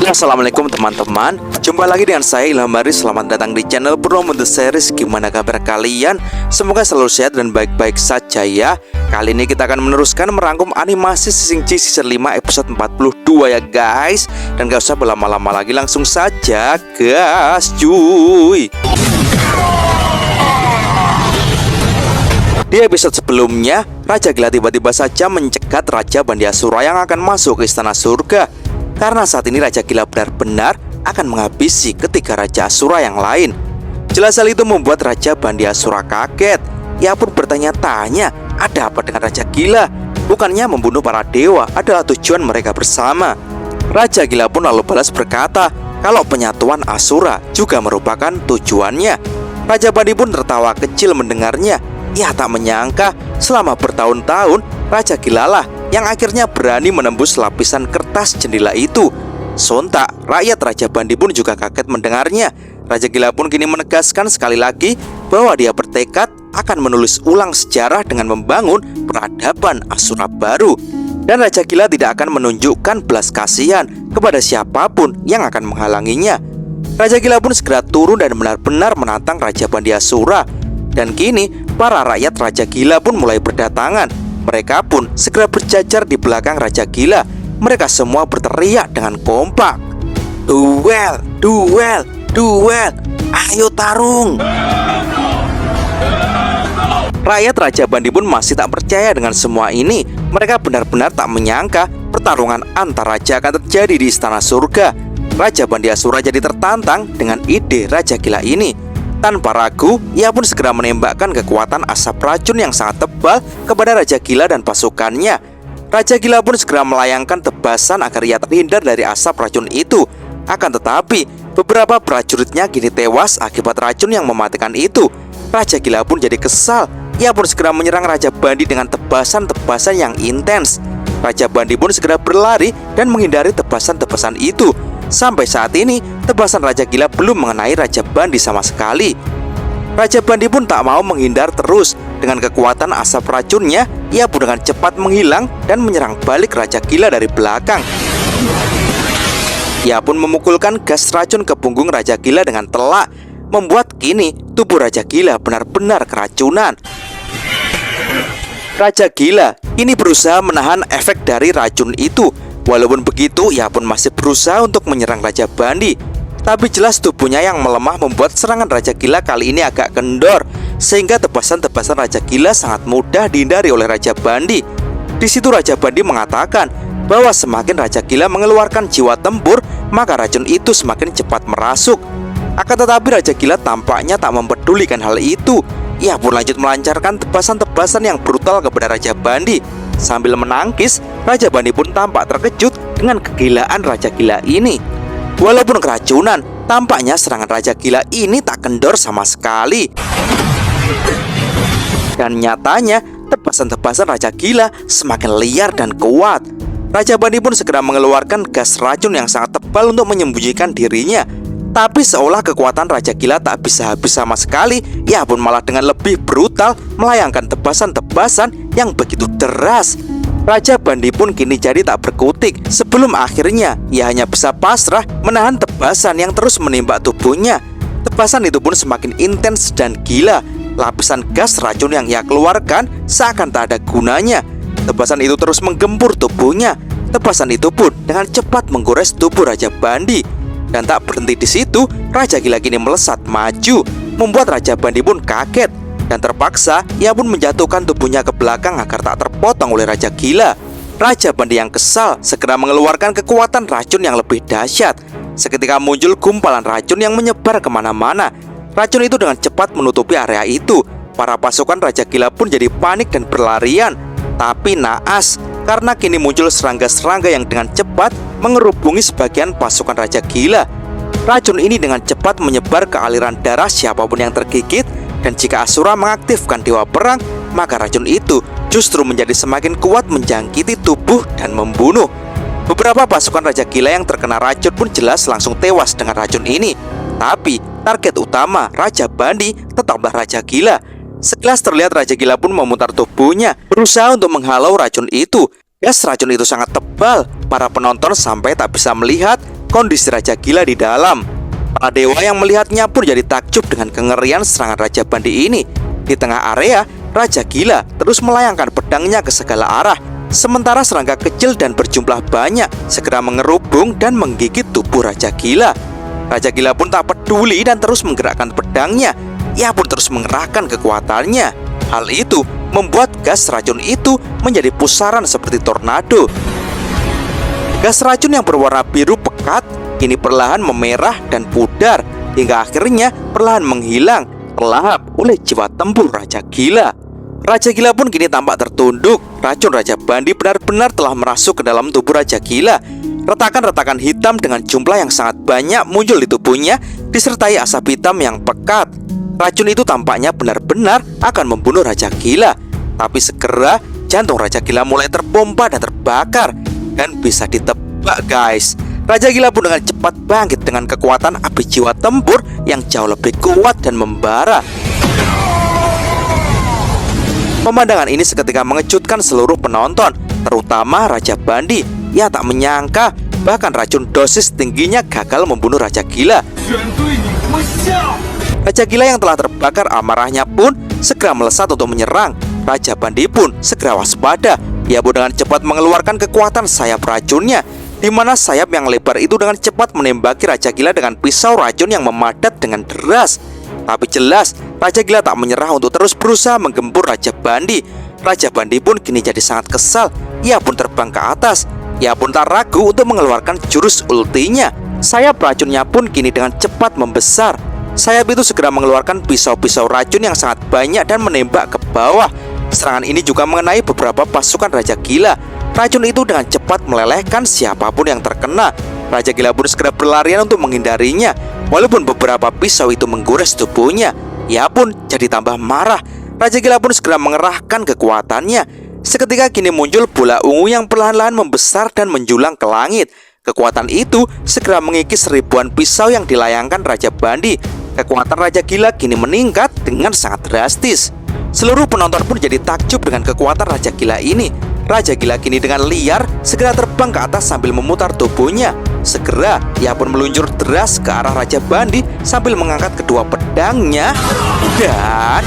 Assalamualaikum teman-teman, jumpa lagi dengan saya Ilham Haris. Selamat datang di channel Promo The Series. Gimana kabar kalian? Semoga selalu sehat dan baik-baik saja ya. Kali ini kita akan meneruskan merangkum animasi Shishing Season 5 episode 42 ya guys. Dan gak usah berlama-lama lagi, langsung saja gas cuy. Di episode sebelumnya, Raja Gila tiba-tiba saja mencegat Raja Bandiasura yang akan masuk ke istana surga. Karena saat ini Raja Gila benar-benar akan menghabisi ketiga Raja Asura yang lain. Jelas hal itu membuat Raja Bandiasura kaget. Ia pun bertanya-tanya, ada apa dengan Raja Gila? Bukannya membunuh para dewa adalah tujuan mereka bersama? Raja Gila pun lalu balas berkata, kalau penyatuan Asura juga merupakan tujuannya. Raja Bandi pun tertawa kecil mendengarnya. Ia tak menyangka selama bertahun-tahun Raja Gila lah yang akhirnya berani menembus lapisan kertas jendela itu. Sontak, rakyat Raja Bandi pun juga kaget mendengarnya. Raja Gila pun kini menegaskan sekali lagi bahwa dia bertekad akan menulis ulang sejarah dengan membangun peradaban Asura baru. Dan Raja Gila tidak akan menunjukkan belas kasihan kepada siapapun yang akan menghalanginya. Raja Gila pun segera turun dan benar-benar menantang Raja Bandiasura. Dan kini para rakyat Raja Gila pun mulai berdatangan. Mereka pun segera berjajar di belakang Raja Gila. Mereka semua berteriak dengan kompak, duel, duel, duel, ayo tarung. Rakyat Raja Bandi pun masih tak percaya dengan semua ini. Mereka benar-benar tak menyangka pertarungan antar raja akan terjadi di istana surga. Raja Bandiasura jadi tertantang dengan ide Raja Gila ini. Tanpa ragu, ia pun segera menembakkan kekuatan asap racun yang sangat tebal kepada Raja Gila dan pasukannya. Raja Gila pun segera melayangkan tebasan agar ia terhindar dari asap racun itu. Akan tetapi, beberapa prajuritnya kini tewas akibat racun yang mematikan itu. Raja Gila pun jadi kesal. Ia pun segera menyerang Raja Bandi dengan tebasan-tebasan yang intens. Raja Bandi pun segera berlari dan menghindari tebasan-tebasan itu. Sampai saat ini, tebasan Raja Gila belum mengenai Raja Bandi sama sekali. Raja Bandi pun tak mau menghindar terus. Dengan kekuatan asap racunnya, ia pun dengan cepat menghilang dan menyerang balik Raja Gila dari belakang. Ia pun memukulkan gas racun ke punggung Raja Gila dengan telak, membuat kini tubuh Raja Gila benar-benar keracunan. Raja Gila kini berusaha menahan efek dari racun itu. Walaupun begitu, ia pun masih berusaha untuk menyerang Raja Bandi. Tapi jelas tubuhnya yang melemah membuat serangan Raja Gila kali ini agak kendor, sehingga tebasan-tebasan Raja Gila sangat mudah dihindari oleh Raja Bandi. Di situ Raja Bandi mengatakan bahwa semakin Raja Gila mengeluarkan jiwa tempur, maka racun itu semakin cepat merasuk. Akan tetapi Raja Gila tampaknya tak mempedulikan hal itu. Ia pun lanjut melancarkan tebasan-tebasan yang brutal kepada Raja Bandi. Sambil menangkis, Raja Bandi pun tampak terkejut dengan kegilaan Raja Gila ini. Walaupun keracunan, tampaknya serangan Raja Gila ini tak kendor sama sekali. Dan nyatanya, tebasan-tebasan Raja Gila semakin liar dan kuat. Raja Bandi pun segera mengeluarkan gas racun yang sangat tebal untuk menyembunyikan dirinya. Tapi seolah kekuatan Raja Gila tak bisa habis sama sekali, ia pun malah dengan lebih brutal melayangkan tebasan-tebasan yang begitu deras. Raja Bandi pun kini jadi tak berkutik. Sebelum akhirnya ia hanya bisa pasrah menahan tebasan yang terus menimpa tubuhnya. Tebasan itu pun semakin intens dan gila. Lapisan gas racun yang ia keluarkan seakan tak ada gunanya. Tebasan itu terus menggempur tubuhnya. Tebasan itu pun dengan cepat menggores tubuh Raja Bandi. Dan tak berhenti di situ, Raja Gila kini melesat maju, membuat Raja Bandi pun kaget. Dan terpaksa, ia pun menjatuhkan tubuhnya ke belakang agar tak terpotong oleh Raja Gila. Raja Bandi yang kesal segera mengeluarkan kekuatan racun yang lebih dahsyat. Seketika muncul gumpalan racun yang menyebar kemana-mana. Racun itu dengan cepat menutupi area itu. Para pasukan Raja Gila pun jadi panik dan berlarian. Tapi naas, karena kini muncul serangga-serangga yang dengan cepat mengerubungi sebagian pasukan Raja Gila. Racun ini dengan cepat menyebar ke aliran darah siapapun yang tergigit. Dan jika Asura mengaktifkan Dewa Perang, maka racun itu justru menjadi semakin kuat menjangkiti tubuh dan membunuh. Beberapa pasukan Raja Gila yang terkena racun pun jelas langsung tewas dengan racun ini. Tapi target utama Raja Bandi tetaplah Raja Gila. Sekilas terlihat Raja Gila pun memutar tubuhnya, berusaha untuk menghalau racun itu. Gas racun itu sangat tebal, para penonton sampai tak bisa melihat kondisi Raja Gila di dalam. Para dewa yang melihatnya pun jadi takjub dengan kengerian serangan Raja Bandi ini. Di tengah area, Raja Gila terus melayangkan pedangnya ke segala arah. Sementara serangga kecil dan berjumlah banyak segera mengerubung dan menggigit tubuh Raja Gila. Raja Gila pun tak peduli dan terus menggerakkan pedangnya. Ia pun terus mengerahkan kekuatannya. Hal itu membuat gas racun itu menjadi pusaran seperti tornado. Gas racun yang berwarna biru pekat kini perlahan memerah dan pudar, hingga akhirnya perlahan menghilang, terlahap oleh jiwa tempur Raja Gila. Raja Gila pun kini tampak tertunduk. Racun Raja Bandi benar-benar telah merasuk ke dalam tubuh Raja Gila. Retakan-retakan hitam dengan jumlah yang sangat banyak muncul di tubuhnya, disertai asap hitam yang pekat. Racun itu tampaknya benar-benar akan membunuh Raja Gila. Tapi segera jantung Raja Gila mulai terpompa dan terbakar. Dan bisa ditebak guys, Raja Gila pun dengan cepat bangkit dengan kekuatan api jiwa tempur yang jauh lebih kuat dan membara. Pemandangan ini seketika mengejutkan seluruh penonton, terutama Raja Bandi. Ia tak menyangka bahkan racun dosis tingginya gagal membunuh Raja Gila. Raja Gila yang telah terbakar amarahnya pun segera melesat untuk menyerang. Raja Bandi pun segera waspada. Ia pun dengan cepat mengeluarkan kekuatan sayap racunnya, di mana sayap yang lebar itu dengan cepat menembaki Raja Gila dengan pisau racun yang memadat dengan deras. Tapi jelas Raja Gila tak menyerah untuk terus berusaha menggempur Raja Bandi. Raja Bandi pun kini jadi sangat kesal. Ia pun terbang ke atas. Ia pun tak ragu untuk mengeluarkan jurus ultinya. Sayap racunnya pun kini dengan cepat membesar. Sayap itu segera mengeluarkan pisau-pisau racun yang sangat banyak dan menembak ke bawah. Serangan ini juga mengenai beberapa pasukan Raja Gila. Racun itu dengan cepat melelehkan siapapun yang terkena. Raja Gila pun segera berlarian untuk menghindarinya. Walaupun beberapa pisau itu menggores tubuhnya, ia pun jadi tambah marah. Raja Gila pun segera mengerahkan kekuatannya. Seketika kini muncul bola ungu yang perlahan-lahan membesar dan menjulang ke langit. Kekuatan itu segera mengikis ribuan pisau yang dilayangkan Raja Bandi. Kekuatan Raja Gila kini meningkat dengan sangat drastis. Seluruh penonton pun jadi takjub dengan kekuatan Raja Gila ini. Raja Gila kini dengan liar segera terbang ke atas sambil memutar tubuhnya. Segera ia pun meluncur deras ke arah Raja Bandi sambil mengangkat kedua pedangnya. Dan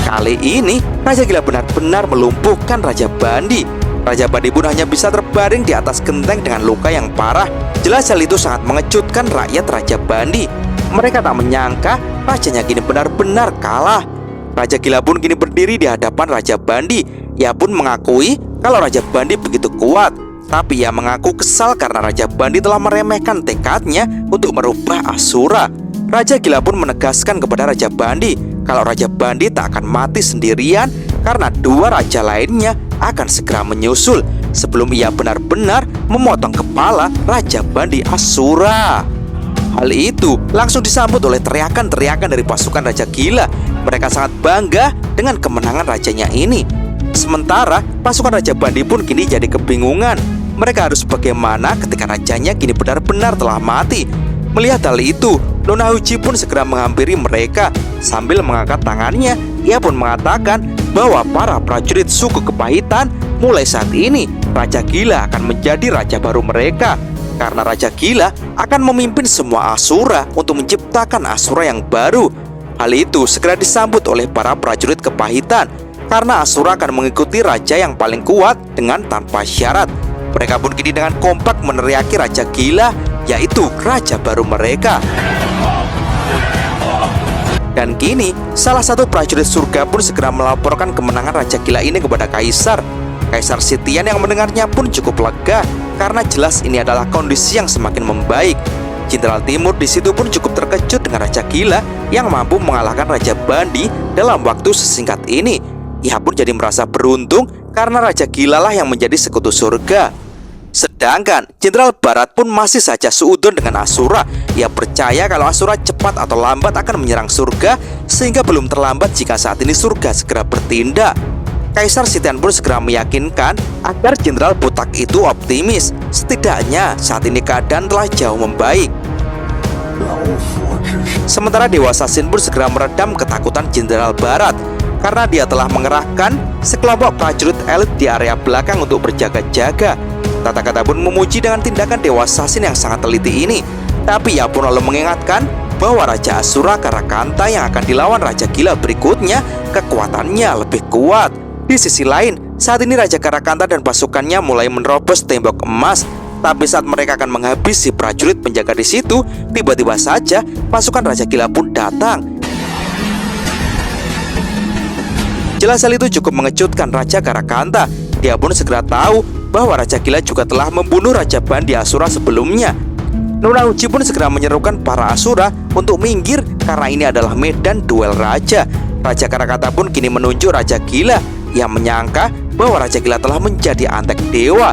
kali ini Raja Gila benar-benar melumpuhkan Raja Bandi. Raja Bandi pun hanya bisa terbaring di atas genteng dengan luka yang parah. Jelas hal itu sangat mengejutkan rakyat Raja Bandi. Mereka tak menyangka rajanya kini benar-benar kalah. Raja Gila pun kini berdiri di hadapan Raja Bandi. Ia pun mengakui kalau Raja Bandi begitu kuat. Tapi ia mengaku kesal karena Raja Bandi telah meremehkan tekadnya untuk merubah Asura. Raja Gila pun menegaskan kepada Raja Bandi kalau Raja Bandi tak akan mati sendirian karena dua raja lainnya akan segera menyusul sebelum ia benar-benar memotong kepala Raja Bandi Asura. Hal itu langsung disambut oleh teriakan-teriakan dari pasukan Raja Gila. Mereka sangat bangga dengan kemenangan rajanya ini. Sementara pasukan Raja Bandi pun kini jadi kebingungan. Mereka harus bagaimana ketika rajanya kini benar-benar telah mati. Melihat hal itu, Nona Huji pun segera menghampiri mereka. Sambil mengangkat tangannya, ia pun mengatakan bahwa para prajurit suku Kepahitan, mulai saat ini Raja Gila akan menjadi raja baru mereka. Karena Raja Gila akan memimpin semua Asura untuk menciptakan Asura yang baru. Hal itu segera disambut oleh para prajurit Kepahitan, karena Asura akan mengikuti raja yang paling kuat dengan tanpa syarat. Mereka pun kini dengan kompak meneriaki Raja Gila, yaitu raja baru mereka. Dan kini salah satu prajurit surga pun segera melaporkan kemenangan Raja Gila ini kepada Kaisar. Kaisar Sitian yang mendengarnya pun cukup lega, karena jelas ini adalah kondisi yang semakin membaik. Jenderal Timur di situ pun cukup terkejut dengan Raja Gila yang mampu mengalahkan Raja Bandi dalam waktu sesingkat ini. Ia pun jadi merasa beruntung karena Raja Gila lah yang menjadi sekutu surga. Sedangkan Jenderal Barat pun masih saja suudon dengan Asura. Ia percaya kalau Asura cepat atau lambat akan menyerang surga, sehingga belum terlambat jika saat ini surga segera bertindak. Kaisar Sitian pun segera meyakinkan agar Jenderal Butak itu optimis. Setidaknya saat ini keadaan telah jauh membaik. Sementara Dewa Sasin pun segera meredam ketakutan Jenderal Barat karena dia telah mengerahkan sekelompok prajurit elit di area belakang untuk berjaga-jaga. Tathagata pun memuji dengan tindakan Dewa Sasin yang sangat teliti ini. Tapi ia pun lalu mengingatkan bahwa Raja Asura Karakanta yang akan dilawan Raja Gila berikutnya kekuatannya lebih kuat. Di sisi lain, saat ini Raja Karakanta dan pasukannya mulai menerobos tembok emas. Tapi saat mereka akan menghabisi prajurit penjaga di situ, tiba-tiba saja pasukan Raja Gila pun datang. Jelas hal itu cukup mengejutkan Raja Karakanta. Dia pun segera tahu bahwa Raja Gila juga telah membunuh Raja Bandi Asura sebelumnya. Nona Uji pun segera menyerukan para Asura untuk minggir karena ini adalah medan duel raja. Raja Karakanta pun kini menunjuk Raja Gila yang menyangka bahwa Raja Gila telah menjadi antek dewa.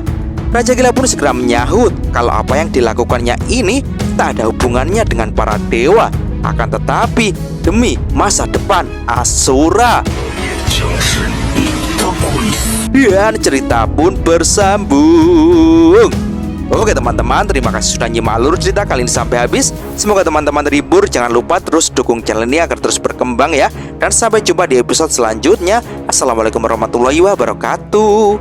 Raja Gila pun segera menyahut kalau apa yang dilakukannya ini tak ada hubungannya dengan para dewa, akan tetapi demi masa depan Asura. Dan cerita pun bersambung. Oke teman-teman, terima kasih sudah nyimak alur cerita kali ini sampai habis. Semoga teman-teman terhibur. Jangan lupa terus dukung channel ini agar terus berkembang ya. Dan sampai jumpa di episode selanjutnya. Assalamualaikum warahmatullahi wabarakatuh.